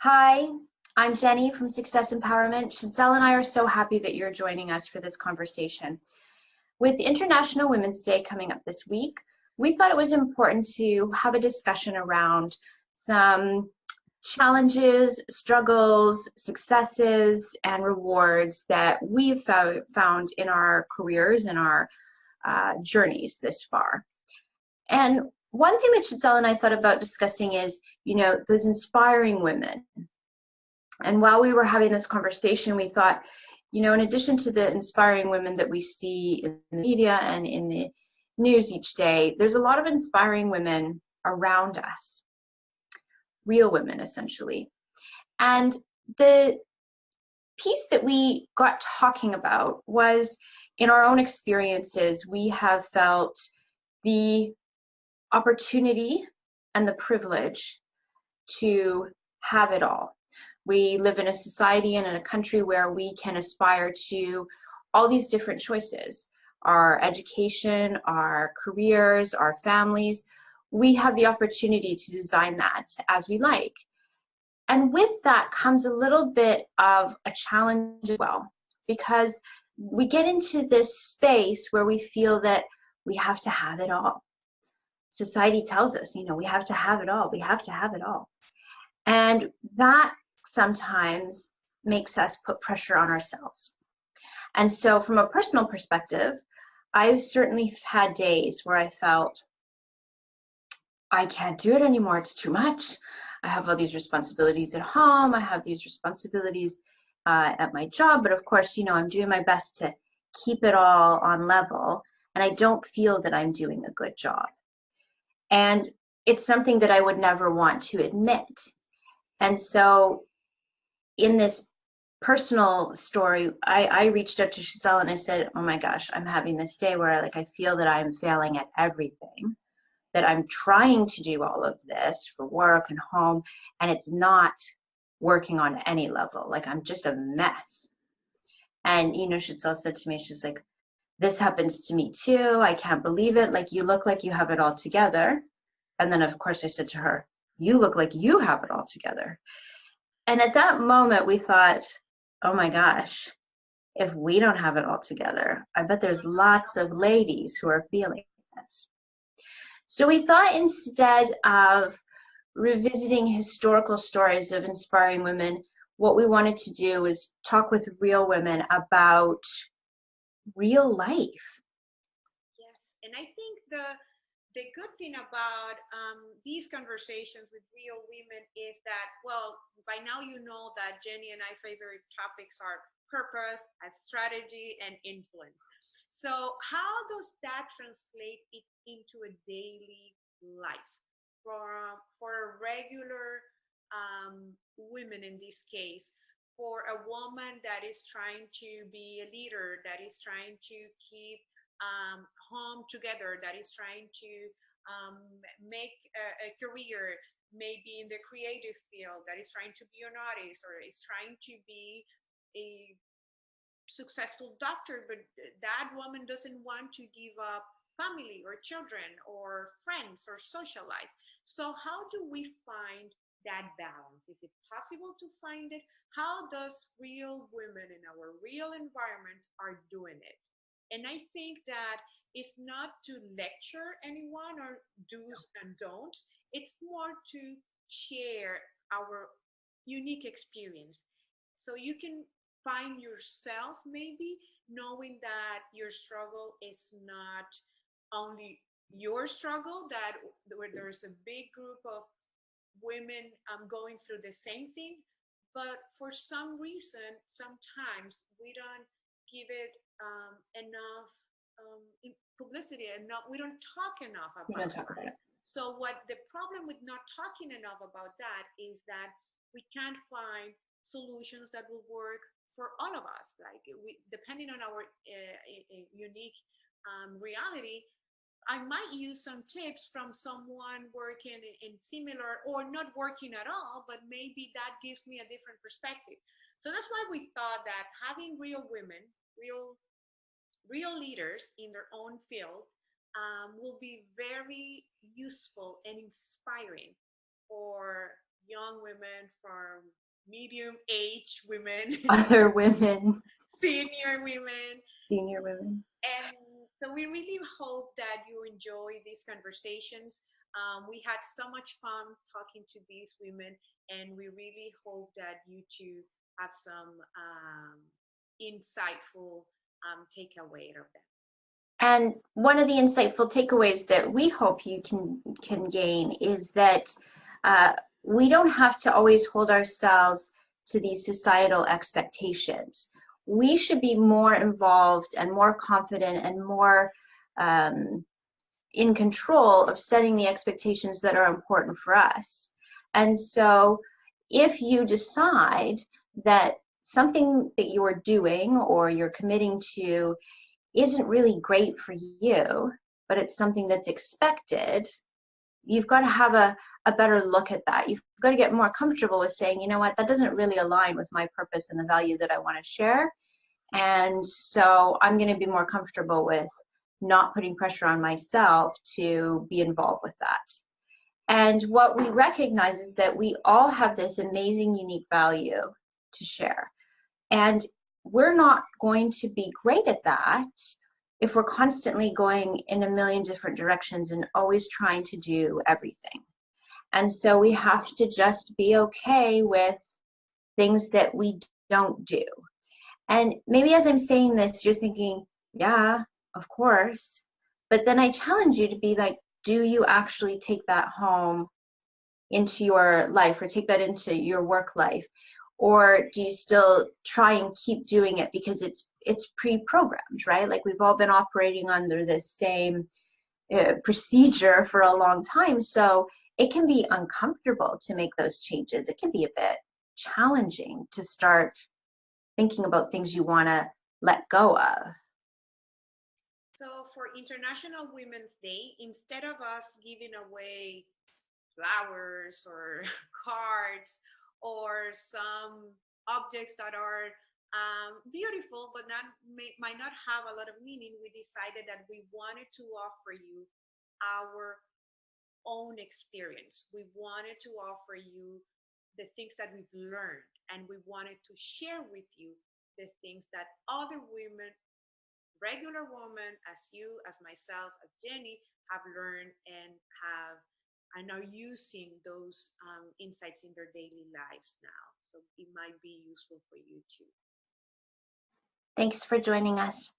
Hi, I'm Jenny from Success Empowerment. Chitzel and I are so happy that you're joining us for this conversation. With International Women's Day coming up this week, we thought it was important to have a discussion around some challenges, struggles, successes, and rewards that we've found in our careers and our journeys this far. And one thing that Chitzel and I thought about discussing is, those inspiring women. And while we were having this conversation, we thought, in addition to the inspiring women that we see in the media and in the news each day, there's a lot of inspiring women around us, real women essentially. And the piece that we got talking about was, in our own experiences, we have felt the opportunity and the privilege to have it all. We live in a society and in a country where we can aspire to all these different choices. Our education, our careers, our families, we have the opportunity to design that as we like. And with that comes a little bit of a challenge as well, because we get into this space where we feel that we have to have it all. Society tells us, we have to have it all. We have to have it all. And that sometimes makes us put pressure on ourselves. And so from a personal perspective, I've certainly had days where I felt I can't do it anymore. It's too much. I have all these responsibilities at home. I have these responsibilities at my job. But of course, I'm doing my best to keep it all on level. And I don't feel that I'm doing a good job. And it's something that I would never want to admit. And so in this personal story, I reached out to Chitzel and I said, oh my gosh, I'm having this day where I feel that I'm failing at everything, that I'm trying to do all of this for work and home, and it's not working on any level. I'm just a mess. And, Chitzel said to me, she's like, this happens to me too. I can't believe it. You look like you have it all together. And then, of course, I said to her, you look like you have it all together. And at that moment, we thought, oh my gosh, if we don't have it all together, I bet there's lots of ladies who are feeling this. So we thought, instead of revisiting historical stories of inspiring women, what we wanted to do was talk with real women about real life. Yes, and I think the good thing about these conversations with real women is that, well, by now you know that Jenny and I favorite topics are purpose, and strategy, and influence. So how does that translate it into a daily life for a regular women in this case? For a woman that is trying to be a leader, that is trying to keep home together, that is trying to make a career, maybe in the creative field, that is trying to be an artist, or is trying to be a successful doctor, but that woman doesn't want to give up family or children or friends or social life. So how do we find that balance? Is it possible to find it? How does real women in our real environment are doing it? And I think that it's not to lecture anyone or do's and don'ts. It's more to share our unique experience. So you can find yourself, maybe knowing that your struggle is not only your struggle, that where there's a big group of women going through the same thing, but for some reason sometimes we don't give it enough publicity, enough, we don't talk enough We're going about to talk about it. it. So what the problem with not talking enough about that is that we can't find solutions that will work for all of us. Depending on our unique reality, I might use some tips from someone working in similar or not working at all, but maybe that gives me a different perspective. So that's why we thought that having real women, real leaders in their own field will be very useful and inspiring for young women, from medium age women, Other women, senior women. senior women. And so we really hope that you enjoy these conversations. We had so much fun talking to these women, and we really hope that you too have some insightful takeaway of them. And one of the insightful takeaways that we hope you can gain is that we don't have to always hold ourselves to these societal expectations. We should be more involved and more confident and more in control of setting the expectations that are important for us. And so if you decide that something that you're doing or you're committing to isn't really great for you, but it's something that's expected, you've got to have a better look at that. You've got to get more comfortable with saying, you know what, that doesn't really align with my purpose and the value that I want to share. And so I'm going to be more comfortable with not putting pressure on myself to be involved with that. And what we recognize is that we all have this amazing, unique value to share. And we're not going to be great at that if we're constantly going in a million different directions and always trying to do everything. And so we have to just be okay with things that we don't do. And maybe as I'm saying this, you're thinking, yeah, of course. But then I challenge you to be like, do you actually take that home into your life or take that into your work life? Or do you still try and keep doing it because it's pre-programmed, right? Like we've all been operating under this same procedure for a long time. So it can be uncomfortable to make those changes. It can be a bit challenging to start thinking about things you want to let go of. So for International Women's Day, instead of us giving away flowers or cards or some objects that are beautiful but might not have a lot of meaning, we decided that we wanted to offer you our own experience. We wanted to offer you the things that we've learned, and we wanted to share with you the things that other women, regular women as you, as myself, as Jenny, have learned and are using those insights in their daily lives now. So it might be useful for you too. Thanks for joining us.